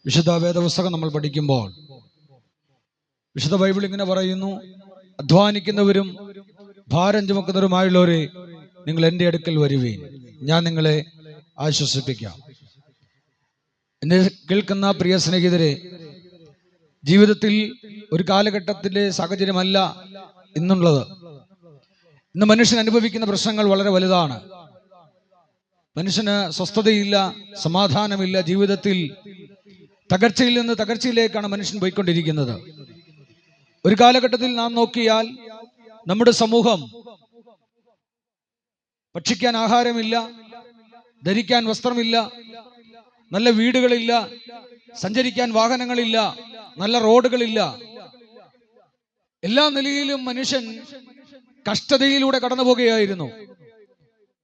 വിശുദ്ധ വേദപുസ്തകം നമ്മൾ പഠിക്കുമ്പോൾ വിശുദ്ധ ബൈബിൾ ഇങ്ങനെ പറയുന്നു, അധ്വാനിക്കുന്നവരും ഭാരം ചുമക്കുന്നവരുമായുള്ളവരെ നിങ്ങൾ എൻ്റെ അടുക്കൽ വരുവീൻ, ഞാൻ നിങ്ങളെ ആശ്വസിപ്പിക്കാം. എന്നെ കേൾക്കുന്ന പ്രിയ സ്നേഹിതരെ, ജീവിതത്തിൽ ഒരു കാലഘട്ടത്തിലെ സാഹചര്യമല്ല ഇന്നുള്ളത്. ഇന്ന് മനുഷ്യൻ അനുഭവിക്കുന്ന പ്രശ്നങ്ങൾ വളരെ വലുതാണ്. മനുഷ്യന് സ്വസ്ഥതയില്ല, സമാധാനമില്ല. ജീവിതത്തിൽ തകർച്ചയിൽ നിന്ന് തകർച്ചയിലേക്കാണ് മനുഷ്യൻ പോയിക്കൊണ്ടിരിക്കുന്നത്. ഒരു കാലഘട്ടത്തിൽ നാം നോക്കിയാൽ നമ്മുടെ സമൂഹം ഭക്ഷിക്കാൻ ആഹാരമില്ല, ധരിക്കാൻ വസ്ത്രമില്ല, നല്ല വീടുകളില്ല, സഞ്ചരിക്കാൻ വാഹനങ്ങളില്ല, നല്ല റോഡുകളില്ല. എല്ലാ നിലയിലും മനുഷ്യൻ കഷ്ടതയിലൂടെ കടന്നു പോകുകയായിരുന്നു.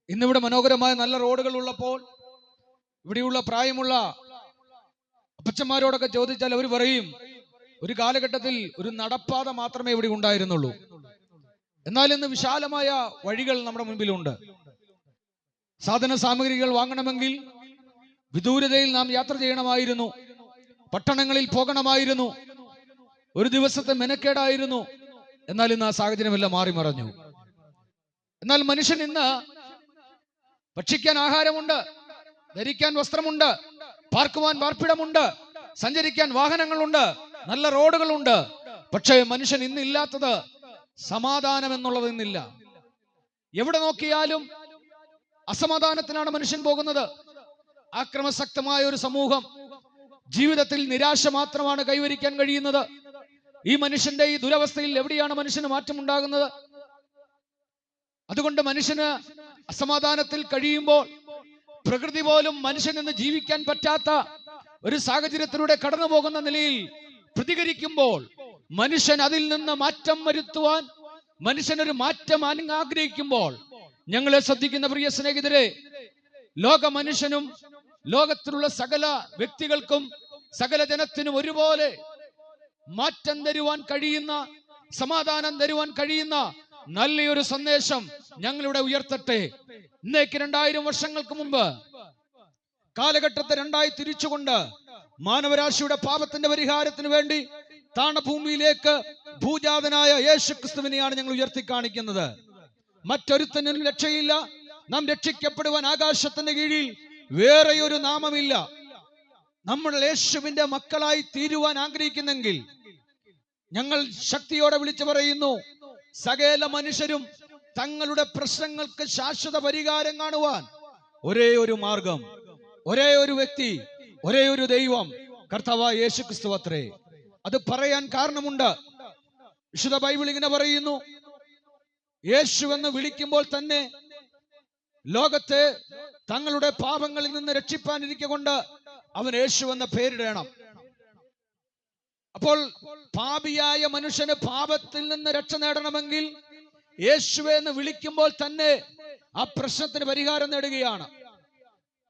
ഇന്നിവിടെ മനോഹരമായ നല്ല റോഡുകൾ ഉള്ളപ്പോൾ ഇവിടെയുള്ള പ്രായമുള്ള അപ്പച്ചന്മാരോടൊക്കെ ചോദിച്ചാൽ അവർ പറയും, ഒരു കാലഘട്ടത്തിൽ ഒരു നടപ്പാത മാത്രമേ ഇവിടെ ഉണ്ടായിരുന്നുള്ളൂ. എന്നാൽ ഇന്ന് വിശാലമായ വഴികൾ നമ്മുടെ മുൻപിലുണ്ട്. സാധന സാമഗ്രികൾ വാങ്ങണമെങ്കിൽ വിദൂരതയിൽ നാം യാത്ര ചെയ്യണമായിരുന്നു, പട്ടണങ്ങളിൽ പോകണമായിരുന്നു, ഒരു ദിവസത്തെ മെനക്കേടായിരുന്നു. എന്നാൽ ഇന്ന് ആ സാഹചര്യമെല്ലാം മാറി മറഞ്ഞു. എന്നാൽ മനുഷ്യൻ ഇന്ന് ഭക്ഷിക്കാൻ ആഹാരമുണ്ട്, ധരിക്കാൻ വസ്ത്രമുണ്ട്, പാർക്കുവാൻ പാർപ്പിടമുണ്ട്, സഞ്ചരിക്കാൻ വാഹനങ്ങളുണ്ട്, നല്ല റോഡുകളുണ്ട്. പക്ഷേ മനുഷ്യൻ ഇന്നില്ലാത്തത് സമാധാനം എന്നുള്ളത് ഇന്നില്ല. എവിടെ നോക്കിയാലും അസമാധാനത്തിനാണ് മനുഷ്യൻ പോകുന്നത്. ആക്രമസക്തമായ ഒരു സമൂഹം, ജീവിതത്തിൽ നിരാശ മാത്രമാണ് കൈവരിക്കാൻ കഴിയുന്നത്. ഈ മനുഷ്യന്റെ ഈ ദുരവസ്ഥയിൽ എവിടെയാണ് മനുഷ്യന് മാറ്റമുണ്ടാകുന്നത്? അതുകൊണ്ട് മനുഷ്യന് അസമാധാനത്തിൽ കഴിയുമ്പോൾ, പ്രകൃതി പോലും മനുഷ്യനെന്ന് ജീവിക്കാൻ പറ്റാത്ത ഒരു സാഹചര്യത്തിലൂടെ കടന്നു പോകുന്ന നിലയിൽ പ്രതികരിക്കുമ്പോൾ, മനുഷ്യൻ അതിൽ നിന്ന് മാറ്റം വരുത്തുവാൻ, മനുഷ്യനൊരു മാറ്റം ആഗ്രഹിക്കുമ്പോൾ, ഞങ്ങളെ ശ്രദ്ധിക്കുന്ന പ്രിയ സ്നേഹിതരെ, ലോക മനുഷ്യനും ലോകത്തിലുള്ള സകല വ്യക്തികൾക്കും സകല ജനത്തിനും ഒരുപോലെ മാറ്റം തരുവാൻ കഴിയുന്ന, സമാധാനം തരുവാൻ കഴിയുന്ന നല്ലൊരു സന്ദേശം ഞങ്ങളിവിടെ ഉയർത്തട്ടെ. ഇന്നേക്ക് 2000 വർഷങ്ങൾക്ക് മുമ്പ് കാലഘട്ടത്തെ രണ്ടായി തിരിച്ചുകൊണ്ട് മാനവരാശിയുടെ പാപത്തിന്റെ പരിഹാരത്തിന് വേണ്ടി താണഭൂമിയിലേക്ക് ഭൂജാതനായ യേശു ക്രിസ്തുവിനെയാണ് ഞങ്ങൾ ഉയർത്തി കാണിക്കുന്നത്. മറ്റൊരുത്തനും രക്ഷയില്ല. നാം രക്ഷിക്കപ്പെടുവാൻ ആകാശത്തിന്റെ കീഴിൽ വേറെ ഒരു നാമമില്ല. നമ്മൾ യേശുവിന്റെ മക്കളായി തീരുവാൻ ആഗ്രഹിക്കുന്നെങ്കിൽ ഞങ്ങൾ ശക്തിയോടെ വിളിച്ചു പറയുന്നു, സകല മനുഷ്യരും തങ്ങളുടെ പ്രശ്നങ്ങൾക്ക് ശാശ്വത പരിഹാരം കാണുവാൻ ഒരേ ഒരു മാർഗം, ഒരേ ഒരു വ്യക്തി, ഒരേ ഒരു ദൈവം, കർത്താവായ യേശു ക്രിസ്തു അത്രേ. അത് പറയാൻ കാരണമുണ്ട്. വിശുദ്ധ ബൈബിൾ ഇങ്ങനെ പറയുന്നു, യേശു എന്ന് വിളിക്കുമ്പോൾ തന്നെ ലോകത്തെ തങ്ങളുടെ പാപങ്ങളിൽ നിന്ന് രക്ഷിപ്പാനിരിക്കൊണ്ട് അവൻ യേശു എന്ന പേരിടണം. അപ്പോൾ പാപിയായ മനുഷ്യന് പാപത്തിൽ നിന്ന് രക്ഷ നേടണമെങ്കിൽ യേശുവെ എന്ന് വിളിക്കുമ്പോൾ തന്നെ ആ പ്രശ്നത്തിന് പരിഹാരം നേടുകയാണ്.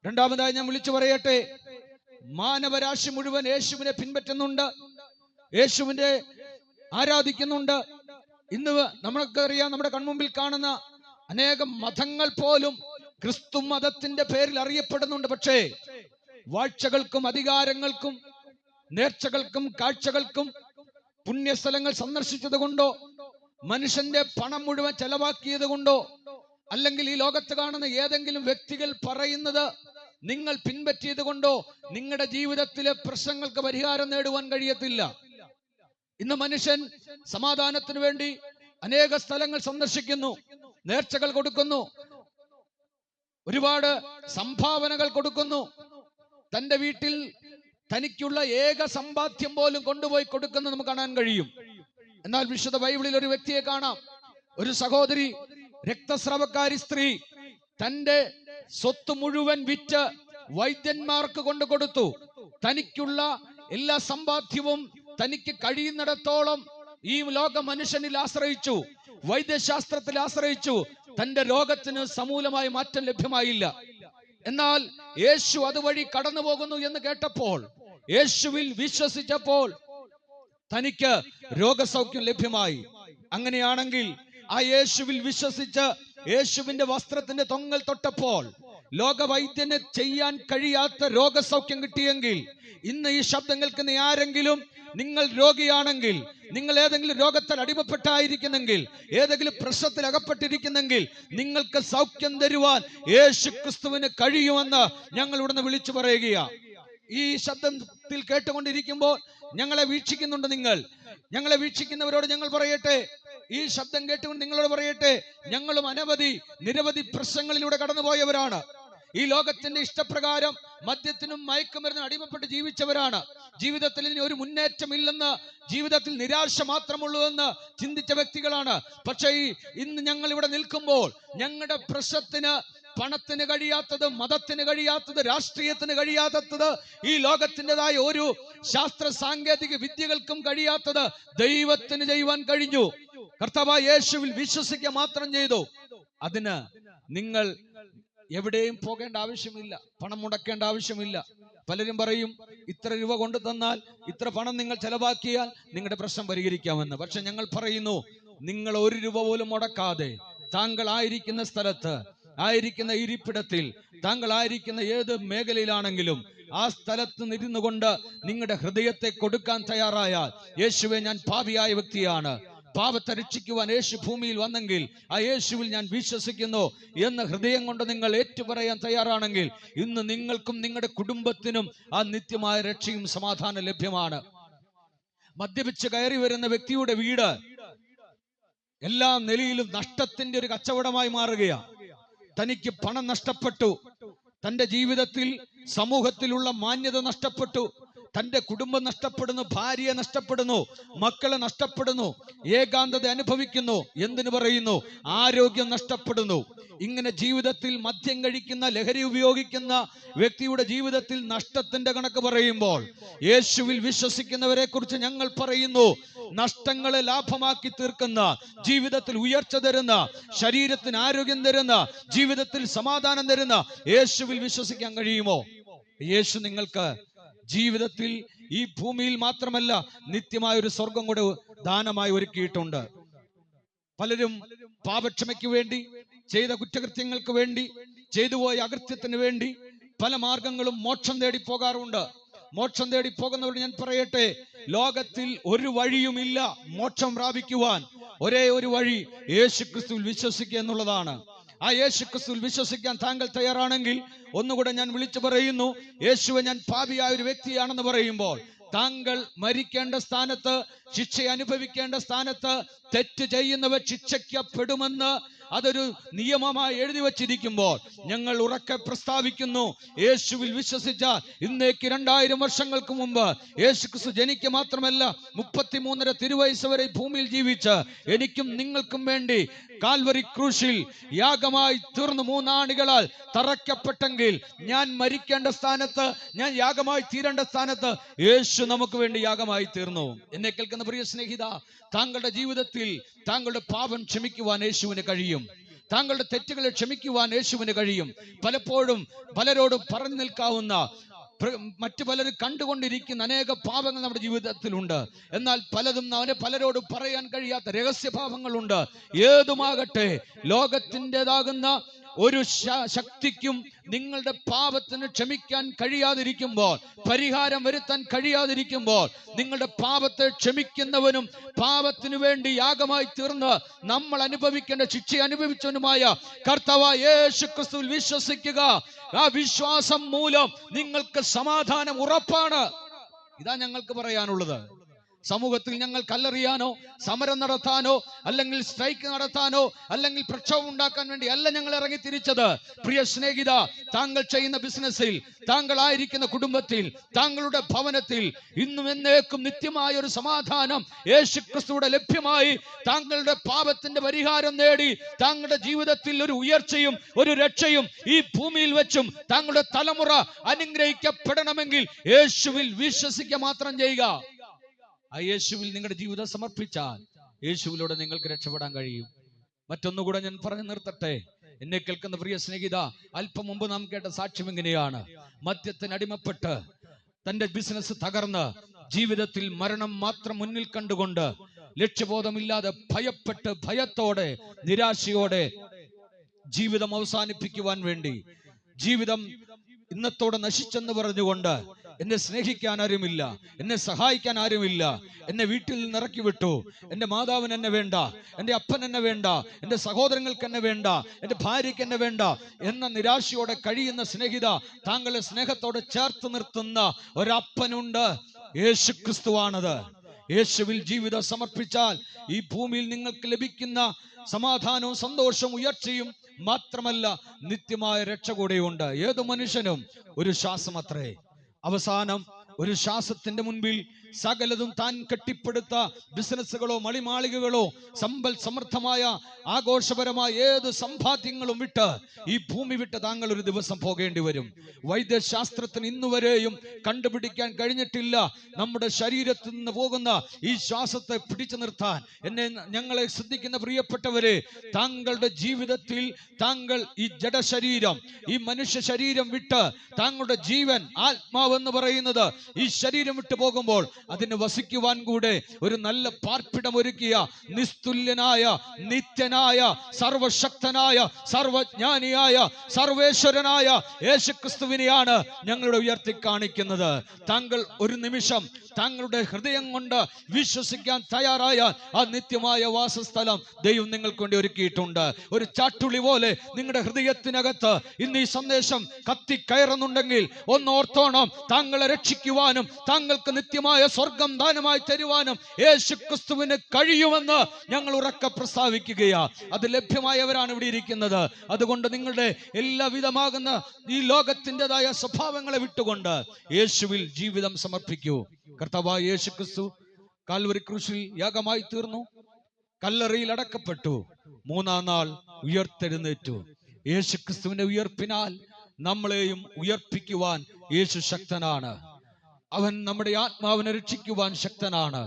രണ്ടാമതായി ഞാൻ വിളിച്ചു പറയട്ടെ, മാനവരാശി മുഴുവൻ യേശുവിനെ പിൻപറ്റുന്നുണ്ട്, യേശുവിനെ ആരാധിക്കുന്നുണ്ട്. ഇന്ന് നമ്മൾക്കറിയാം, നമ്മുടെ കൺമുമ്പിൽ കാണുന്ന അനേകം മതങ്ങൾ പോലും ക്രിസ്തു മതത്തിന്റെ പേരിൽ അറിയപ്പെടുന്നുണ്ട്. പക്ഷേ വാഴ്ചകൾക്കും അധികാരങ്ങൾക്കും നേർച്ചകൾക്കും കാഴ്ചകൾക്കും പുണ്യസ്ഥലങ്ങൾ സന്ദർശിച്ചത് കൊണ്ടോ, മനുഷ്യന്റെ പണം മുഴുവൻ ചെലവാക്കിയത് കൊണ്ടോ, അല്ലെങ്കിൽ ഈ ലോകത്ത് കാണുന്ന ഏതെങ്കിലും വ്യക്തികൾ പറയുന്നത് നിങ്ങൾ പിൻപറ്റിയത് കൊണ്ടോ നിങ്ങളുടെ ജീവിതത്തിലെ പ്രശ്നങ്ങൾക്ക് പരിഹാരം നേടുവാൻ കഴിയത്തില്ല. ഇന്ന് മനുഷ്യൻ സമാധാനത്തിന് വേണ്ടി അനേക സ്ഥലങ്ങൾ സന്ദർശിക്കുന്നു, നേർച്ചകൾ കൊടുക്കുന്നു, ഒരുപാട് സംഭാവനകൾ കൊടുക്കുന്നു, തന്റെ വീട്ടിൽ തനിക്കുള്ള ഏക സമ്പാദ്യം പോലും കൊണ്ടുപോയി കൊടുക്കുന്നത് നമുക്ക് കാണാൻ കഴിയും. എന്നാൽ വിശുദ്ധ ബൈബിളിൽ ഒരു വ്യക്തിയെ കാണാം, ഒരു സഹോദരി, രക്തസ്രാവക്കാരി സ്ത്രീ, തന്റെ സ്വത്ത് മുഴുവൻ വിറ്റ് വൈദ്യന്മാർക്ക് കൊണ്ടു കൊടുത്തു. തനിക്കുള്ള എല്ലാ സമ്പാദ്യവും തനിക്ക് കഴിയുന്നിടത്തോളം ഈ ലോക മനുഷ്യനിൽ ആശ്രയിച്ചു, വൈദ്യശാസ്ത്രത്തിൽ ആശ്രയിച്ചു. തന്റെ രോഗത്തിന് സമൂലമായ മാറ്റം ലഭ്യമായില്ല. എന്നാൽ യേശു അതുവഴി കടന്നു പോകുന്നു എന്ന് കേട്ടപ്പോൾ, യേശുവിൽ വിശ്വസിച്ചപ്പോൾ തനിക്ക് രോഗസൗഖ്യം ലഭ്യമായി. അങ്ങനെയാണെങ്കിൽ ആ യേശുവിൽ വിശ്വസിച്ച് യേശുവിന്റെ വസ്ത്രത്തിന്റെ തൊങ്ങൽ തൊട്ടപ്പോൾ ലോകവൈദ്യന് ചെയ്യാൻ കഴിയാത്ത രോഗസൗഖ്യം കിട്ടിയെങ്കിൽ ഇന്ന് ഈ ശബ്ദം കേൾക്കുന്ന ആരെങ്കിലും നിങ്ങൾ രോഗിയാണെങ്കിൽ, നിങ്ങൾ ഏതെങ്കിലും രോഗത്താൽ അടിമപ്പെട്ടായിരിക്കുന്നെങ്കിൽ, ഏതെങ്കിലും പ്രശ്നത്തിൽ അകപ്പെട്ടിരിക്കുന്നെങ്കിൽ നിങ്ങൾക്ക് സൗഖ്യം തരുവാൻ യേശുക്രിസ്തുവിന് കഴിയുമെന്ന് ഞങ്ങൾ ഇവിടുന്ന് വിളിച്ചു പറയുകയാണ്. ഈ ശബ്ദത്തിൽ കേട്ടുകൊണ്ടിരിക്കുമ്പോൾ ഞങ്ങളെ വീക്ഷിക്കുന്നുണ്ട് നിങ്ങൾ. ഞങ്ങളെ വീക്ഷിക്കുന്നവരോട് ഞങ്ങൾ പറയട്ടെ, ഈ ശബ്ദം കേട്ടുകൊണ്ട് നിങ്ങളോട് പറയട്ടെ, ഞങ്ങളും നിരവധി പ്രശ്നങ്ങളിലൂടെ കടന്നുപോയവരാണ്. ഈ ലോകത്തിന്റെ ഇഷ്ടപ്രകാരം മദ്യത്തിനും മയക്കുമരുന്നിനും അടിമപ്പെട്ട് ജീവിച്ചവരാണ്. ജീവിതത്തിൽ ഇനി ഒരു മുന്നേറ്റമില്ലെന്ന്, ജീവിതത്തിൽ നിരാശ മാത്രമുള്ളൂ എന്ന് ചിന്തിച്ച വ്യക്തികളാണ്. പക്ഷേ ഇന്ന് ഞങ്ങൾ ഇവിടെ നിൽക്കുമ്പോൾ ഞങ്ങളുടെ പ്രശ്നത്തിന് പണത്തിന് കഴിയാത്തത്, മതത്തിന് കഴിയാത്തത്, രാഷ്ട്രീയത്തിന് കഴിയാത്തത്, ഈ ലോകത്തിൻ്റെതായ ഒരു ശാസ്ത്ര സാങ്കേതിക വിദ്യകൾക്കും കഴിയാത്തത് ദൈവത്തിന് ചെയ്യുവാൻ കഴിഞ്ഞു. കർത്താവായ യേശുവിൽ വിശ്വസിക്കുക മാത്രം ചെയ്തു. അതിന് നിങ്ങൾ എവിടെയും പോകേണ്ട ആവശ്യമില്ല, പണം മുടക്കേണ്ട ആവശ്യമില്ല. പലരും പറയും, ഇത്ര രൂപ കൊണ്ടു തന്നാൽ, ഇത്ര പണം നിങ്ങൾ ചെലവാക്കിയാൽ നിങ്ങളുടെ പ്രശ്നം പരിഹരിക്കാമെന്ന്. പക്ഷെ ഞങ്ങൾ പറയുന്നു, നിങ്ങൾ ഒരു രൂപ പോലും മുടക്കാതെ താങ്കൾ ആയിരിക്കുന്ന സ്ഥലത്ത്, ആയിരിക്കുന്ന ഇരിപ്പിടത്തിൽ, താങ്കൾ ആയിരിക്കുന്ന ഏത് മേഖലയിലാണെങ്കിലും ആ സ്ഥലത്ത് ഇരുന്നു കൊണ്ട് നിങ്ങളുടെ ഹൃദയത്തെ കൊടുക്കാൻ തയ്യാറായാൽ, യേശുവെ ഞാൻ പാപിയായ വ്യക്തിയാണ്, പാപത്തെ രക്ഷിക്കുവാൻ യേശു ഭൂമിയിൽ വന്നെങ്കിൽ ആ യേശുവിൽ ഞാൻ വിശ്വസിക്കുന്നു എന്ന് ഹൃദയം കൊണ്ട് നിങ്ങൾ ഏറ്റുപറയാൻ തയ്യാറാണെങ്കിൽ ഇന്ന് നിങ്ങൾക്കും നിങ്ങളുടെ കുടുംബത്തിനും ആ നിത്യമായ രക്ഷയും സമാധാനം ലഭ്യമാണ്. മദ്യപിച്ച് കയറി വരുന്ന വ്യക്തിയുടെ വീട് എല്ലാ നിലയിലും നഷ്ടത്തിന്റെ ഒരു കച്ചവടമായി മാറുകയാണ്. തനിക്ക് പണം നഷ്ടപ്പെട്ടു, തന്റെ ജീവിതത്തിൽ സമൂഹത്തിലുള്ള മാന്യത നഷ്ടപ്പെട്ടു, തന്റെ കുടുംബം നഷ്ടപ്പെടുന്നു, ഭാര്യയെ നഷ്ടപ്പെടുന്നു, മക്കളെ നഷ്ടപ്പെടുന്നു, ഏകാന്തത അനുഭവിക്കുന്നു, എന്തിനു പറയുന്നു, ആരോഗ്യം നഷ്ടപ്പെടുന്നു. ഇങ്ങനെ ജീവിതത്തിൽ മദ്യം കഴിക്കുന്ന, ലഹരി ഉപയോഗിക്കുന്ന വ്യക്തിയുടെ ജീവിതത്തിൽ നഷ്ടത്തിന്റെ കണക്ക് പറയുമ്പോൾ യേശുവിൽ വിശ്വസിക്കുന്നവരെ കുറിച്ച് ഞങ്ങൾ പറയുന്നു, നഷ്ടങ്ങളെ ലാഭമാക്കി തീർക്കുന്ന, ജീവിതത്തിൽ ഉയർച്ച തരുന്ന, ശരീരത്തിന് ആരോഗ്യം തരുന്ന, ജീവിതത്തിൽ സമാധാനം തരുന്ന യേശുവിൽ വിശ്വസിക്കാൻ കഴിയുമോ? യേശു നിങ്ങൾക്ക് ജീവിതത്തിൽ ഈ ഭൂമിയിൽ മാത്രമല്ല നിത്യമായ ഒരു സ്വർഗം കൂടെ ദാനമായി ഒരുക്കിയിട്ടുണ്ട്. പലരും പാപക്ഷമയ്ക്ക് വേണ്ടി, ചെയ്ത കുറ്റകൃത്യങ്ങൾക്ക് വേണ്ടി, ചെയ്തുപോയ അകൃത്യത്തിന് വേണ്ടി പല മാർഗങ്ങളും മോക്ഷം തേടി പോകാറുണ്ട്. മോക്ഷം തേടി പോകുന്നവരോട് ഞാൻ പറയട്ടെ, ലോകത്തിൽ ഒരു വഴിയുമില്ല മോക്ഷം പ്രാപിക്കുവാൻ. ഒരേ ഒരു വഴി യേശുക്രിസ്തുവിൽ വിശ്വസിക്കുക എന്നുള്ളതാണ്. ആ യേശുക്രിസ്തുവിൽ വിശ്വസിക്കാൻ താങ്കൾ തയ്യാറാണെങ്കിൽ ഒന്നുകൂടെ ഞാൻ വിളിച്ചു പറയുന്നു, യേശുവെ ഞാൻ പാപിയായ ഒരു വ്യക്തിയാണെന്ന് പറയുമ്പോൾ താങ്കൾ മരിക്കേണ്ട സ്ഥാനത്ത്, ശിക്ഷ അനുഭവിക്കേണ്ട സ്ഥാനത്ത്, തെറ്റ് ചെയ്യുന്നവർ ശിക്ഷിക്കപ്പെടുമെന്ന് അതൊരു നിയമമായി എഴുതി വച്ചിരിക്കുമ്പോൾ ഞങ്ങൾ ഉറക്കെ പ്രസ്താവിക്കുന്നു, യേശുവിൽ വിശ്വസിച്ച ഇന്നേക്ക് 2000 വർഷങ്ങൾക്ക് മുമ്പ് യേശുക്രിസ്തു ജനിക്ക് മാത്രമല്ല 33.5 തിരുവയസ്സ് വരെ ഭൂമിയിൽ ജീവിച്ച് എനിക്കും നിങ്ങൾക്കും വേണ്ടി കാൽവരി ക്രൂശിൽ യാഗമായി തീർന്നു 3 ആണികളാൽ തറയ്ക്കപ്പെട്ടെങ്കിൽ ഞാൻ മരിക്കേണ്ട സ്ഥാനത്ത്, ഞാൻ യാഗമായി തീരേണ്ട സ്ഥാനത്ത് യേശു നമുക്ക് വേണ്ടി യാഗമായി തീർന്നു. എന്നെ കേൾക്കുന്ന പ്രിയ സ്നേഹിത, താങ്കളുടെ ജീവിതത്തിൽ താങ്കളുടെ പാപം ക്ഷമിക്കുവാൻ യേശുവിന് കഴിയും. താങ്കളുടെ തെറ്റുകളെ ക്ഷമിക്കുവാൻ യേശുവിന് കഴിയും. പലപ്പോഴും പലരോടും പറഞ്ഞു നിൽക്കാവുന്ന, മറ്റു പലരും കണ്ടുകൊണ്ടിരിക്കുന്ന അനേക പാപങ്ങൾ നമ്മുടെ ജീവിതത്തിലുണ്ട്. എന്നാൽ പലരോട് പറയാൻ കഴിയാത്ത രഹസ്യപാപങ്ങളുണ്ട്. ഏതുമാകട്ടെ, ലോകത്തിൻ്റെതാകുന്ന ഒരു ശക്തിക്കും നിങ്ങളുടെ പാപത്തിന് ക്ഷമിക്കാൻ കഴിയാതിരിക്കുമ്പോൾ, പരിഹാരം വരുത്താൻ കഴിയാതിരിക്കുമ്പോൾ, നിങ്ങളുടെ പാപത്തെ ക്ഷമിക്കുന്നവനും പാപത്തിനു വേണ്ടി യാഗമായി തീർന്ന് നമ്മൾ അനുഭവിക്കേണ്ട ശിക്ഷ അനുഭവിച്ചവനുമായ കർത്താവായ യേശുക്രിസ്തുവിൽ വിശ്വസിക്കുക. ആ വിശ്വാസം മൂലം നിങ്ങൾക്ക് സമാധാനം ഉറപ്പാണ്. ഇതാ ഞങ്ങൾക്ക് പറയാനുള്ളത്. സമൂഹത്തിൽ ഞങ്ങൾ കല്ലെറിയാനോ സമരം നടത്താനോ അല്ലെങ്കിൽ സ്ട്രൈക്ക് നടത്താനോ അല്ലെങ്കിൽ പ്രക്ഷോഭം ഉണ്ടാക്കാൻ വേണ്ടി അല്ല ഞങ്ങൾ ഇറങ്ങി തിരിച്ചത്. പ്രിയ സ്നേഹിത, താങ്കൾ ചെയ്യുന്ന ബിസിനസ്സിൽ, താങ്കളായിരിക്കുന്ന കുടുംബത്തിൽ, താങ്കളുടെ ഭവനത്തിൽ ഇന്നും എന്നേക്കും നിത്യമായ ഒരു സമാധാനം യേശുക്രിസ്തുവിടെ ലഭ്യമായി താങ്കളുടെ പാപത്തിന്റെ പരിഹാരം നേടി താങ്കളുടെ ജീവിതത്തിൽ ഒരു ഉയർച്ചയും ഒരു രക്ഷയും ഈ ഭൂമിയിൽ വെച്ചും താങ്കളുടെ തലമുറ അനുഗ്രഹിക്കപ്പെടണമെങ്കിൽ യേശുവിൽ വിശ്വസിക്കുക മാത്രം ചെയ്യുക. ആ യേശുവിൽ നിങ്ങളുടെ ജീവിതം സമർപ്പിച്ചാൽ യേശുവിലൂടെ നിങ്ങൾക്ക് രക്ഷപ്പെടാൻ കഴിയും. മറ്റൊന്നുകൂടെ ഞാൻ പറഞ്ഞു നിർത്തട്ടെ. എന്നെ കേൾക്കുന്ന പ്രിയ സ്നേഹിത, അല്പം മുമ്പ് നാം കേട്ട സാക്ഷ്യം എങ്ങനെയാണ്? മദ്യത്തിന് അടിമപ്പെട്ട് തന്റെ ബിസിനസ് തകർന്ന് ജീവിതത്തിൽ മരണം മാത്രം മുന്നിൽ കണ്ടുകൊണ്ട് ലക്ഷ്യബോധമില്ലാതെ ഭയപ്പെട്ട്, ഭയത്തോടെ, നിരാശയോടെ ജീവിതം അവസാനിപ്പിക്കുവാൻ വേണ്ടി, ജീവിതം ഇന്നത്തോടെ നശിച്ചെന്ന് പറഞ്ഞുകൊണ്ട് എന്നെ സ്നേഹിക്കാൻ ആരുമില്ല, എന്നെ സഹായിക്കാൻ ആരുമില്ല, എന്നെ വീട്ടിൽ നിന്ന് ഇറക്കി വിട്ടു, എൻ്റെ മാതാവിന് എന്നെ വേണ്ട, എൻ്റെ അപ്പൻ എന്നെ വേണ്ട, എൻ്റെ സഹോദരങ്ങൾക്ക് എന്നെ വേണ്ട, എൻ്റെ ഭാര്യയ്ക്ക് എന്നെ വേണ്ട എന്ന നിരാശയോടെ കഴിയുന്ന സ്നേഹിത, താങ്കളെ സ്നേഹത്തോടെ ചേർത്ത് നിർത്തുന്ന ഒരപ്പനുണ്ട്. യേശുക്രിസ്തുവാണത്. യേശുവിൽ ജീവിതം സമർപ്പിച്ചാൽ ഈ ഭൂമിയിൽ നിങ്ങൾക്ക് ലഭിക്കുന്ന സമാധാനവും സന്തോഷവും ഉയർച്ചയും മാത്രമല്ല, നിത്യമായ രക്ഷ കൂടെയുണ്ട്. ഏതു മനുഷ്യനും ഒരു ശ്വാസം അത്രേ. അവസാനം ഒരു ശ്വാസത്തിന്റെ മുൻപിൽ സകലതും താൻ കെട്ടിപ്പടുത്ത ബിസിനസ്സുകളോ മണിമാളികകളോ സമ്പൽ സമൃദ്ധമായ ആഘോഷപരമായ ഏത് സമ്പാദ്യങ്ങളും വിട്ട് ഈ ഭൂമി വിട്ട് താങ്കൾ ഒരു ദിവസം പോകേണ്ടി വരും. വൈദ്യശാസ്ത്രത്തിന് ഇന്നുവരെയും കണ്ടുപിടിക്കാൻ കഴിഞ്ഞിട്ടില്ല നമ്മുടെ ശരീരത്തിൽ നിന്ന് പോകുന്ന ഈ ശ്വാസത്തെ പിടിച്ചു നിർത്താൻ. ഞങ്ങളെ ശ്രദ്ധിക്കുന്ന പ്രിയപ്പെട്ടവരെ, താങ്കളുടെ ജീവിതത്തിൽ താങ്കൾ ഈ ജഡശരീരം, ഈ മനുഷ്യ ശരീരം വിട്ട് താങ്കളുടെ ജീവൻ, ആത്മാവെന്ന് പറയുന്നത് ഈ ശരീരം വിട്ടു പോകുമ്പോൾ അതിന് വസിക്കുവാൻ കൂടെ ഒരു നല്ല പാർപ്പിടം ഒരുക്കിയ നിസ്തുല്യനായ, നിത്യനായ, സർവശക്തനായ, സർവജ്ഞാനിയായ, സർവേശ്വരനായ യേശുക്രിസ്തുവിനെയാണ് ഞങ്ങളുടെ ഉയർത്തി കാണിക്കുന്നത്. താങ്കൾ ഒരു നിമിഷം താങ്കളുടെ ഹൃദയം കൊണ്ട് വിശ്വസിക്കാൻ തയ്യാറായാൽ ആ നിത്യമായ വാസസ്ഥലം ദൈവം നിങ്ങൾക്ക് വേണ്ടി ഒരുക്കിയിട്ടുണ്ട്. ഒരു ചാട്ടുളി പോലെ നിങ്ങളുടെ ഹൃദയത്തിനകത്ത് ഇന്ന് ഈ സന്ദേശം കത്തിക്കയറുന്നുണ്ടെങ്കിൽ ഒന്നോർത്തോണം, താങ്കളെ രക്ഷിക്കുവാനും താങ്കൾക്ക് നിത്യമായ സ്വർഗം ദാനമായി തരുവാനും യേശുക്രിസ്തുവിന് കഴിയുമെന്ന് ഞങ്ങൾ ഉറക്കെ പ്രസ്താവിക്കുകയാ. അത് ലഭ്യമായവരാണ് ഇവിടെ ഇരിക്കുന്നത്. അതുകൊണ്ട് നിങ്ങളുടെ എല്ലാവിധമാകുന്ന ഈ ലോകത്തിൻ്റെതായ സ്വഭാവങ്ങളെ വിട്ടുകൊണ്ട് യേശുവിൽ ജീവിതം സമർപ്പിക്കൂ. കർത്താവായ യേശുക്രിസ്തു കാൽവരി ക്രൂശിൽ യാഗമായി തീർന്നു, കല്ലറയിൽ അടക്കപ്പെട്ടു, മൂന്നാം നാൾ ഉയർത്തെഴുന്നേറ്റു. യേശുക്രിസ്തുവിന്റെ ഉയർപ്പിനാൽ നമ്മളെയും ഉയർപ്പിക്കുവാൻ യേശു ശക്തനാണ്. അവൻ നമ്മുടെ ആത്മാവിനെ രക്ഷിക്കുവാൻ ശക്തനാണ്.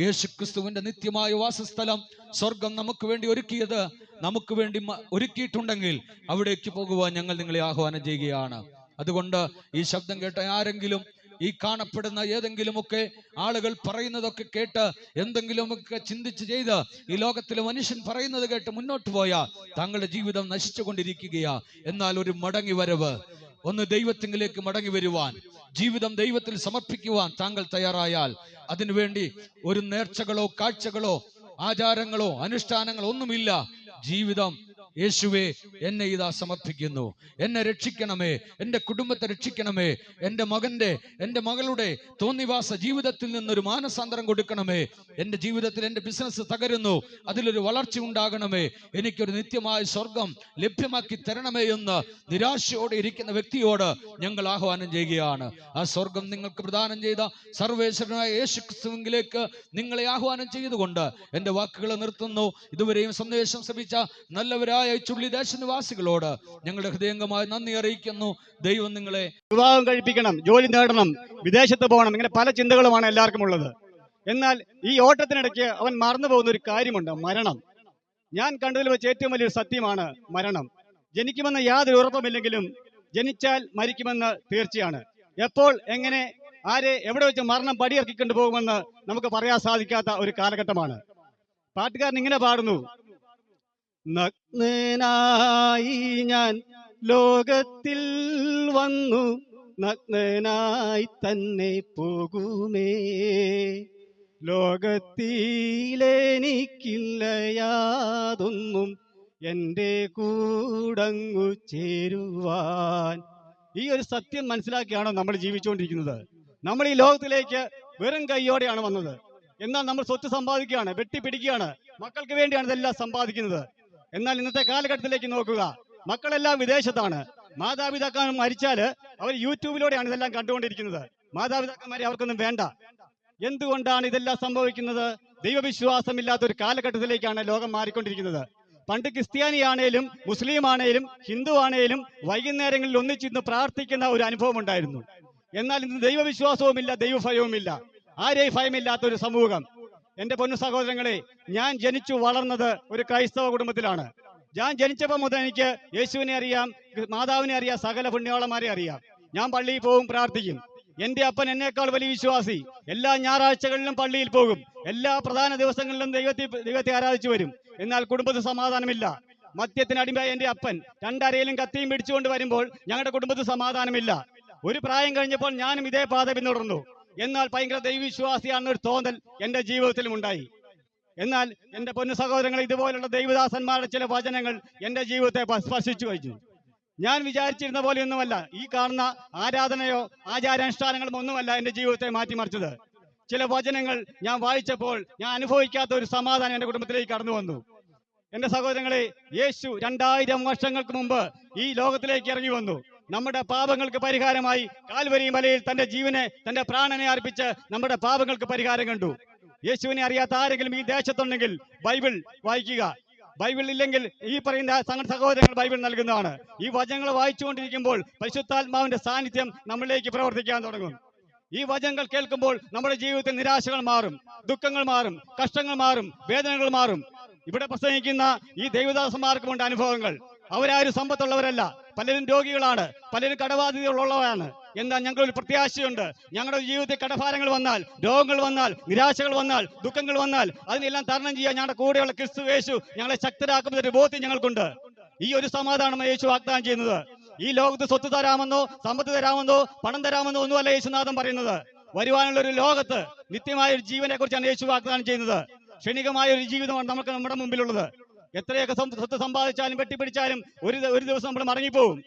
യേശുക്രിസ്തുവിന്റെ നിത്യമായ വാസസ്ഥലം സ്വർഗം നമുക്ക് വേണ്ടി ഒരുക്കിയത്, നമുക്ക് വേണ്ടി ഒരുക്കിയിട്ടുണ്ടെങ്കിൽ അവിടേക്ക് പോകുവാൻ ഞങ്ങൾ നിങ്ങളെ ആഹ്വാനം ചെയ്യുകയാണ്. അതുകൊണ്ട് ഈ ശബ്ദം കേട്ട ആരെങ്കിലും, ഈ കാണപ്പെടുന്ന ഏതെങ്കിലുമൊക്കെ ആളുകൾ പറയുന്നതൊക്കെ കേട്ട് എന്തെങ്കിലുമൊക്കെ ചിന്തിച്ച് ചെയ്ത് ഈ ലോകത്തിലെ മനുഷ്യൻ പറയുന്നത് കേട്ട് മുന്നോട്ട് പോയാൽ താങ്കളുടെ ജീവിതം നശിച്ചു കൊണ്ടിരിക്കുകയാ. എന്നാൽ ഒരു മടങ്ങി വരവ്, ഒന്ന് ദൈവത്തിലേക്ക് മടങ്ങി വരുവാൻ, ജീവിതം ദൈവത്തിൽ സമർപ്പിക്കുവാൻ താങ്കൾ തയ്യാറായാൽ, അതിനുവേണ്ടി ഒരു നേർച്ചകളോ കാഴ്ചകളോ ആചാരങ്ങളോ അനുഷ്ഠാനങ്ങളോ ഒന്നുമില്ല. ജീവിതം, യേശുവേ എന്നെ ഇതാ സമർപ്പിക്കുന്നു, എന്നെ രക്ഷിക്കണമേ, എൻ്റെ കുടുംബത്തെ രക്ഷിക്കണമേ, എൻ്റെ മകൻ്റെ, എൻ്റെ മകളുടെ തോന്നിവാസ ജീവിതത്തിൽ നിന്നൊരു മാനസാന്തരം കൊടുക്കണമേ, എൻ്റെ ജീവിതത്തിൽ എൻ്റെ ബിസിനസ് തകരുന്നു, അതിലൊരു വളർച്ച ഉണ്ടാകണമേ, എനിക്കൊരു നിത്യമായ സ്വർഗം ലഭ്യമാക്കി തരണമേ എന്ന് നിരാശയോടെ ഇരിക്കുന്ന വ്യക്തിയോട് ഞങ്ങൾ ആഹ്വാനം ചെയ്യുകയാണ്. ആ സ്വർഗം നിങ്ങൾക്ക് പ്രദാനം ചെയ്ത സർവേശ്വരനായ യേശുക്രിസ്തുവിലേക്ക് നിങ്ങളെ ആഹ്വാനം ചെയ്തുകൊണ്ട് എൻ്റെ വാക്കുകൾ നിർത്തുന്നു. ഇതുവരെയും സന്ദേശം ശ്രമിച്ച നല്ലവരായ ചുള്ളിദേശനിവാസികളോട് ഞങ്ങളുടെ ഹൃദയംഗമായി നന്ദി അറിയിക്കുന്നു. ദൈവം നിങ്ങളെ. വിവാഹം കഴിപ്പിക്കണം, ജോലി നേടണം, വിദേശത്ത് പോകണം, ഇങ്ങനെ പല ചിന്തകളുമാണ് എല്ലാവർക്കും ഉള്ളത്. എന്നാൽ ഈ ഓട്ടത്തിനിടയ്ക്ക് അവൻ മറന്നു പോകുന്ന ഒരു കാര്യമുണ്ട്, മരണം. ഞാൻ കണ്ടതിൽ വെച്ച് ഏറ്റവും വലിയൊരു സത്യമാണ് മരണം. ജനിക്കുമെന്ന് യാതൊരു ഉറപ്പുമില്ലെങ്കിലും ജനിച്ചാൽ മരിക്കുമെന്ന് തീർച്ചയാണ്. എപ്പോൾ, എങ്ങനെ, ആരെ, എവിടെ വെച്ച് മരണം പടിയിറക്കിക്കൊണ്ട് പോകുമെന്ന് നമുക്ക് പറയാൻ സാധിക്കാത്ത ഒരു കാലഘട്ടമാണ്. പാട്ടുകാരൻ ഇങ്ങനെ പാടുന്നു: നഗ്നനായി ഞാൻ ലോകത്തിൽ വന്നു, നഗ്നനായി തന്നെ പോകുമേ, ലോകത്തിലെനിക്കില്ല യാതൊന്നും എൻ്റെ കൂടങ്ങു ചേരുവാൻ. ഈ ഒരു സത്യം മനസ്സിലാക്കിയാണോ നമ്മൾ ജീവിച്ചുകൊണ്ടിരിക്കുന്നത്? നമ്മൾ ഈ ലോകത്തിലേക്ക് വെറും കൈയോടെയാണ് വന്നത്. എന്നാൽ നമ്മൾ സ്വത്ത് സമ്പാദിക്കുകയാണ്, വെട്ടിപ്പിടിക്കുകയാണ്, മക്കൾക്ക് വേണ്ടിയാണ് ഇതെല്ലാം സമ്പാദിക്കുന്നത്. എന്നാൽ ഇന്നത്തെ കാലഘട്ടത്തിലേക്ക് നോക്കുക, മക്കളെല്ലാം വിദേശത്താണ്. മാതാപിതാക്കൾ മരിച്ചാൽ അവർ യൂട്യൂബിലൂടെയാണ് ഇതെല്ലാം കണ്ടുകൊണ്ടിരിക്കുന്നത്. മാതാപിതാക്കന്മാരെ അവർക്കൊന്നും വേണ്ട. എന്തുകൊണ്ടാണ് ഇതെല്ലാം സംഭവിക്കുന്നത്? ദൈവവിശ്വാസമില്ലാത്ത ഒരു കാലഘട്ടത്തിലേക്കാണ് ലോകം മാറിക്കൊണ്ടിരിക്കുന്നത്. പണ്ട് ക്രിസ്ത്യാനിയാണേലും മുസ്ലിം ആണേലും ഹിന്ദു ആണേലും വൈകുന്നേരങ്ങളിൽ ഒന്നിച്ചിരുന്ന് പ്രാർത്ഥിക്കുന്ന ഒരു അനുഭവം ഉണ്ടായിരുന്നു. എന്നാൽ ഇന്ന് ദൈവവിശ്വാസവുമില്ല, ദൈവഭയവുമില്ല, ആരെയും ഭയമില്ലാത്ത ഒരു സമൂഹം. എന്റെ പൊന്നു സഹോദരങ്ങളെ, ഞാൻ ജനിച്ചു വളർന്നത് ഒരു ക്രൈസ്തവ കുടുംബത്തിലാണ്. ഞാൻ ജനിച്ചപ്പോൾ മുതൽ എനിക്ക് യേശുവിനെ അറിയാം, മാതാവിനെ അറിയാം, സകല പുണ്യാളന്മാരെ അറിയാം. ഞാൻ പള്ളിയിൽ പോകും, പ്രാർത്ഥിക്കും. എന്റെ അപ്പൻ എന്നേക്കാൾ വലിയ വിശ്വാസി. എല്ലാ ഞായറാഴ്ചകളിലും പള്ളിയിൽ പോകും, എല്ലാ പ്രധാന ദിവസങ്ങളിലും ദൈവത്തെ ആരാധിച്ചു വരും. എന്നാൽ കുടുംബത്തിൽ സമാധാനമില്ല. മദ്യത്തിന് അടിമയായ എൻ്റെ അപ്പൻ രണ്ടരയിലും കത്തിയും പിടിച്ചുകൊണ്ട് വരുമ്പോൾ ഞങ്ങളുടെ കുടുംബത്തിൽ സമാധാനമില്ല. ഒരു പ്രായം കഴിഞ്ഞപ്പോൾ ഞാനും ഇതേ പാത പിന്തുടർന്നു. എന്നാൽ ഭയങ്കര ദൈവവിശ്വാസിയാണെന്നൊരു തോന്നൽ എൻ്റെ ജീവിതത്തിലും ഉണ്ടായി. എന്നാൽ എൻ്റെ പൊന്നു സഹോദരങ്ങൾ, ഇതുപോലുള്ള ദൈവദാസന്മാരുടെ ചില വചനങ്ങൾ എൻ്റെ ജീവിതത്തെ സ്പർശിച്ചു കഴിഞ്ഞു. ഞാൻ വിചാരിച്ചിരുന്ന പോലെയൊന്നുമല്ല ഈ കാണുന്ന ആരാധനയോ ആചാരാനുഷ്ഠാനങ്ങളും ഒന്നുമല്ല എൻ്റെ ജീവിതത്തെ മാറ്റിമറിച്ചത്. ചില വചനങ്ങൾ ഞാൻ വായിച്ചപ്പോൾ ഞാൻ അനുഭവിക്കാത്ത ഒരു സമാധാനം എൻ്റെ കുടുംബത്തിലേക്ക് കടന്നു വന്നു. എൻ്റെ സഹോദരങ്ങളെ, യേശു 2000 വർഷങ്ങൾക്ക് മുമ്പ് ഈ ലോകത്തിലേക്ക് ഇറങ്ങി വന്നു. നമ്മുടെ പാപങ്ങൾക്ക് പരിഹാരമായി കാൽവരി മലയിൽ തന്റെ ജീവനെ, തന്റെ പ്രാണനെ അർപ്പിച്ച് നമ്മുടെ പാപങ്ങൾക്ക് പരിഹാരം കണ്ടു. യേശുവിനെ അറിയാത്ത ആരെങ്കിലും ഈ ദേശത്തുണ്ടെങ്കിൽ ബൈബിൾ വായിക്കുക. ബൈബിൾ ഇല്ലെങ്കിൽ ഈ പറയുന്ന സഹോദരങ്ങൾ ബൈബിൾ നൽകുന്നതാണ്. ഈ വചനങ്ങൾ വായിച്ചുകൊണ്ടിരിക്കുമ്പോൾ പരിശുദ്ധാത്മാവിന്റെ സാന്നിധ്യം നമ്മളിലേക്ക് പ്രവർത്തിക്കാൻ തുടങ്ങും. ഈ വചനങ്ങൾ കേൾക്കുമ്പോൾ നമ്മുടെ ജീവിതത്തിൽ നിരാശകൾ മാറും, ദുഃഖങ്ങൾ മാറും, കഷ്ടങ്ങൾ മാറും, വേദനകൾ മാറും. ഇവിടെ പ്രസംഗിക്കുന്ന ഈ ദൈവദാസന്മാർക്കുമുണ്ട് അനുഭവങ്ങൾ. അവരാരും സമ്പത്തുള്ളവരല്ല, പലരും രോഗികളാണ്, പലരും കടബാധ്യതകളുള്ളവരാണ്. എന്നാൽ ഞങ്ങളൊരു പ്രത്യാശയുണ്ട്. ഞങ്ങളുടെ ജീവിതത്തിൽ കടഭാരങ്ങൾ വന്നാൽ, രോഗങ്ങൾ വന്നാൽ, നിരാശകൾ വന്നാൽ, ദുഃഖങ്ങൾ വന്നാൽ അതിനെല്ലാം തരണം ചെയ്യാൻ ഞങ്ങളുടെ കൂടെയുള്ള ക്രിസ്തു യേശു ഞങ്ങളെ ശക്തരാക്കുന്ന ഒരു ബോധ്യം ഞങ്ങൾക്കുണ്ട്. ഈ ഒരു സമാധാനമാണ് യേശു വാഗ്ദാനം ചെയ്യുന്നത്. ഈ ലോകത്ത് സ്വത്ത് തരാമെന്നോ സമ്പത്ത് തരാമെന്നോ പണം തരാമെന്നോ ഒന്നുമല്ല യേശുനാഥൻ പറയുന്നത്. വരുവാനുള്ള ഒരു ലോകത്ത് നിത്യമായ ഒരു ജീവനെ കുറിച്ചാണ് യേശു വാഗ്ദാനം ചെയ്യുന്നത്. ക്ഷണികമായ ഒരു ജീവിതമാണ് നമുക്ക് നമ്മുടെ മുമ്പിലുള്ളത്. എത്രയൊക്കെ സ്വത്ത് സമ്പാദിച്ചാലും വെട്ടിപ്പിടിച്ചാലും ഒരു ദിവസം നമ്മൾ മടങ്ങിപ്പോവും.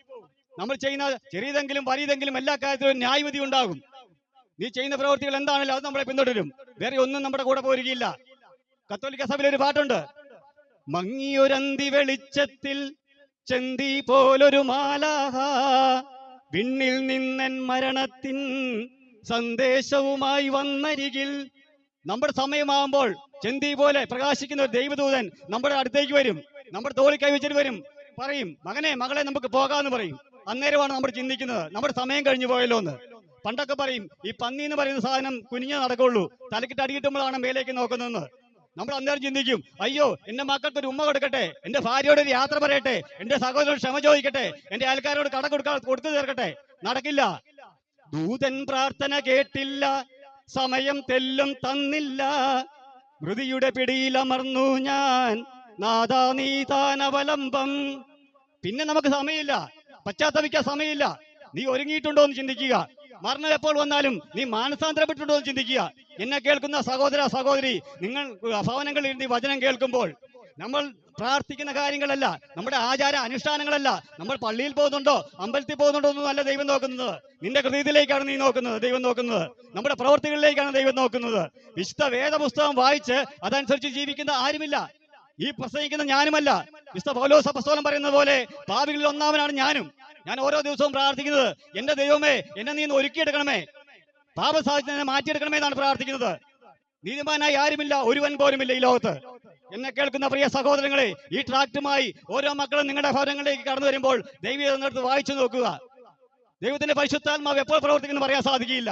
നമ്മൾ ചെയ്യുന്ന ചെറിയതെങ്കിലും വലിയതെങ്കിലും എല്ലാ കാര്യത്തിലും ഒരു ന്യായവിധി ഉണ്ടാകും. നീ ചെയ്യുന്ന പ്രവൃത്തികൾ എന്താണല്ലോ അത് നമ്മളെ പിന്തുടരും. വേറെ ഒന്നും നമ്മുടെ കൂടെ പോരുകയില്ല. കത്തോലിക്ക സഭയിൽ ഒരു പാട്ടുണ്ട്, മങ്ങിയൊരന്തി വെളിച്ചത്തിൽ ചെന്തി പോലൊരു മാലാഹ വിണ്ണിൽ നിന്നൻ മരണത്തിൻ സന്ദേശവുമായി വന്നരികിൽ. നമ്മുടെ സമയമാകുമ്പോൾ ചെന്തി പോലെ പ്രകാശിക്കുന്ന ഒരു ദൈവദൂതൻ നമ്മുടെ അടുത്തേക്ക് വരും, നമ്മുടെ തോളിൽ കൈവച്ചിട്ട് വരും, പറയും, മകനെ മകളെ നമുക്ക് പോകാമെന്ന് പറയും. അന്നേരമാണ് നമ്മൾ ചിന്തിക്കുന്നത് നമ്മുടെ സമയം കഴിഞ്ഞു പോയല്ലോ എന്ന്. പണ്ടൊക്കെ പറയും ഈ പന്നി എന്ന് പറയുന്ന സാധനം കുനിഞ്ഞേ നടക്കുള്ളൂ, തലക്കിട്ട് അടികിട്ടുമ്പോഴാണ് മേലേക്ക് നോക്കുന്നതെന്ന്. നമ്മൾ അന്നേരം ചിന്തിക്കും, അയ്യോ എന്റെ മക്കൾക്ക് ഒരു ഉമ്മ കൊടുക്കട്ടെ, എന്റെ ഭാര്യയോട് ഒരു യാത്ര പറയട്ടെ, എന്റെ സഹോദരനോട് ക്ഷമ ചോദിക്കട്ടെ, എന്റെ അയൽക്കാരോട് കട കൊടുത്തു തീർക്കട്ടെ. നടക്കില്ല. ദൂതൻ പ്രാർത്ഥന കേട്ടില്ല, സമയം തെല്ലും തന്നില്ല, മൃതിയുടെ പിടിയിലമർന്നു ഞാൻ, നാദാ നീ താനവലംബം. പിന്നെ നമുക്ക് സമയമില്ല, പശ്ചാത്തപിക്കാൻ സമയമില്ല. നീ ഒരുങ്ങിയിട്ടുണ്ടോ എന്ന് ചിന്തിക്കുക. മരണം എപ്പോൾ വന്നാലും നീ മാനസാന്തരപ്പെട്ടിട്ടുണ്ടോ എന്ന് ചിന്തിക്കുക. എന്നെ കേൾക്കുന്ന സഹോദര സഹോദരി, നിങ്ങൾ ഭവനങ്ങളിൽ ഇരുന്ന് വചനം കേൾക്കുമ്പോൾ നമ്മൾ പ്രാർത്ഥിക്കുന്ന കാര്യങ്ങളല്ല, നമ്മുടെ ആചാര അനുഷ്ഠാനങ്ങളല്ല, നമ്മൾ പള്ളിയിൽ പോകുന്നുണ്ടോ അമ്പലത്തിൽ പോകുന്നുണ്ടോ ഒന്നുമല്ല ദൈവം നോക്കുന്നത്. നിന്റെ ഹൃദയത്തിലേക്കാണ് നീ നോക്കുന്നത്, ദൈവം നോക്കുന്നത്. നമ്മുടെ പ്രവർത്തികളിലേക്കാണ് ദൈവം നോക്കുന്നത്. വിശുദ്ധ വേദപുസ്തകം വായിച്ച് അതനുസരിച്ച് ജീവിക്കുന്ന ആരുമില്ല. ഈ പ്രസംഗിക്കുന്ന ഞാനുമല്ല. വിശുദ്ധ പൗലോസ് അപ്പോസ്തലൻ പറയുന്നത് പോലെ പാപികളിൽ ഒന്നാമനാണ് ഞാനും. ഞാൻ ഓരോ ദിവസവും പ്രാർത്ഥിക്കുന്നത്, എന്റെ ദൈവമേ എന്നെ നീ ഒരുക്കിയെടുക്കണമേ, പാപസാഹചര്യം മാറ്റിയെടുക്കണമേ എന്നാണ് പ്രാർത്ഥിക്കുന്നത്. നീതിമാനായി ആരുമില്ല, ഒരുവൻ പോലുമില്ല ഈ ലോകത്ത്. എന്നെ കേൾക്കുന്ന പ്രിയ സഹോദരങ്ങളെ, ഈ ട്രാക്റ്റുമായി ഓരോ മക്കളും നിങ്ങളുടെ ഭവനങ്ങളിലേക്ക് കടന്നു വരുമ്പോൾ ദൈവീകരണത്ത് വായിച്ചു നോക്കുക. ദൈവത്തിന്റെ പരിശുദ്ധാത്മാവ് എപ്പോൾ പ്രവർത്തിക്കുന്നു പറയാൻ സാധിക്കില്ല.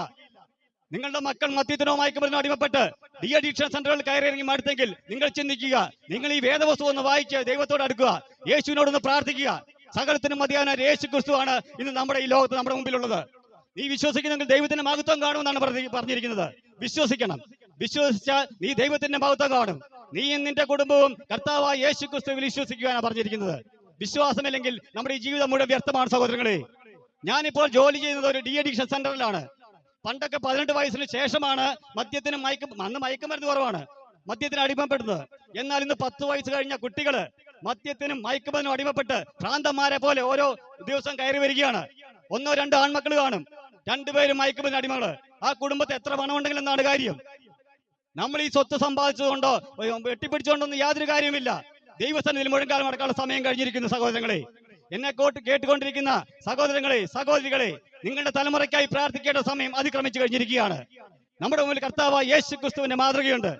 നിങ്ങളുടെ മക്കൾ മദ്യത്തിനോ മയക്കുമരുന്നോ അടിമപ്പെട്ട് ഡി അഡിക്ഷൻ സെന്ററുകളിൽ കയറിയിറങ്ങി മടുത്തെങ്കിൽ നിങ്ങൾ ചിന്തിക്കുക, നിങ്ങൾ ഈ വേദവസ്തു ഒന്ന് വായിച്ച് ദൈവത്തോട് അടുക്കുക, യേശുവിനോടൊന്ന് പ്രാർത്ഥിക്കുക. സകലത്തിനും മതിയായ യേശു ക്രിസ്തുവാണ് ഇന്ന് നമ്മുടെ ഈ ലോകത്ത് നമ്മുടെ മുമ്പിലുള്ളത്. നീ വിശ്വസിക്കുന്നെങ്കിൽ ദൈവത്തിന്റെ മഹത്വം കാണുമെന്നാണ് പറഞ്ഞിരിക്കുന്നത്. വിശ്വസിക്കണം. വിശ്വസിച്ചാൽ നീ ദൈവത്തിന്റെ മഹത്വം കാണും. നീയും നിന്റെ കുടുംബവും കർത്താവായ യേശു ക്രിസ്തുവിൽ വിശ്വസിക്കുവാനാണ് പറഞ്ഞിരിക്കുന്നത്. വിശ്വാസമില്ലെങ്കിൽ നമ്മുടെ ഈ ജീവിതം മുഴുവൻ വ്യർത്ഥമാണ് സഹോദരങ്ങളെ. ഞാനിപ്പോൾ ജോലി ചെയ്യുന്നത് ഒരു ഡി അഡിക്ഷൻ സെന്ററിലാണ്. പണ്ടൊക്കെ 18 വയസ്സിന് ശേഷമാണ് മദ്യത്തിനും അന്ന് മയക്കുമരുന്ന് കുറവാണ്, മദ്യത്തിന് അടിമപ്പെടുന്നത്. എന്നാൽ ഇന്ന് 10 വയസ്സ് കഴിഞ്ഞ കുട്ടികള് മദ്യത്തിനും മയക്കുമരുന്നും അടിമപ്പെട്ട് ഭ്രാന്തന്മാരെ പോലെ ഓരോ ദിവസം കയറി വരികയാണ്. 1-2 ആൺമക്കൾ കാണും, 2 പേരും മയക്കുമരുന്ന് അടിമകള്. ആ കുടുംബത്തെ എത്ര പണമുണ്ടെങ്കിൽ എന്നാണ് കാര്യം. നമ്മൾ ഈ സ്വത്ത് സമ്പാദിച്ചതുകൊണ്ടോ വെട്ടിപ്പിടിച്ചുകൊണ്ടൊന്നും യാതൊരു കാര്യവുമില്ല. ദൈവസന്നിധിയിൽ മുഴങ്കാലം അടക്കാനുള്ള സമയം കഴിഞ്ഞിരിക്കുന്നു സഹോദരങ്ങളെ. എന്നെ കേട്ടുകൊണ്ടിരിക്കുന്ന സഹോദരങ്ങളെ സഹോദരികളെ, നിങ്ങളുടെ തലമുറയ്ക്കായി പ്രാർത്ഥിക്കേണ്ട സമയം അതിക്രമിച്ചു കഴിഞ്ഞിരിക്കുകയാണ്. നമ്മുടെ മുമ്പിൽ കർത്താവായ യേശു ക്രിസ്തുവിന്റെ മാതൃകയുണ്ട്.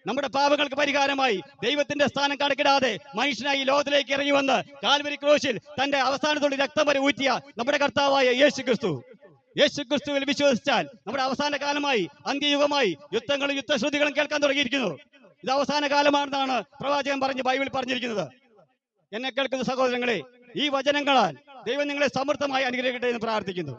നമ്മുടെ പാപങ്ങൾക്ക് പരിഹാരമായി ദൈവത്തിന്റെ സ്ഥാനം കണക്കിടാതെ മനുഷ്യനായി ലോകത്തിലേക്ക് ഇറങ്ങി വന്ന് കാൽവരി ക്രൂശിൽ തന്റെ അവസാനത്തോടെ രക്തം വരെ ഊറ്റിയ നമ്മുടെ കർത്താവായ യേശു ക്രിസ്തു. യേശു ക്രിസ്തുവിൽ വിശ്വസിച്ചാൽ നമ്മുടെ അവസാന കാലമായി, അന്ത്യയുഗമായി യുദ്ധങ്ങളും യുദ്ധശ്രുതികളും കേൾക്കാൻ തുടങ്ങിയിരിക്കുന്നു. ഇത് അവസാന കാലമാണെന്നാണ് പ്രവാചകൻ ബൈബിൾ പറഞ്ഞിരിക്കുന്നത്. എന്നെ കേൾക്കുന്ന സഹോദരങ്ങളെ, ഈ വചനങ്ങളാൽ ദൈവം നിങ്ങളെ സമൃദ്ധമായി അനുഗ്രഹിക്കട്ടെ എന്ന് പ്രാർത്ഥിക്കുന്നു.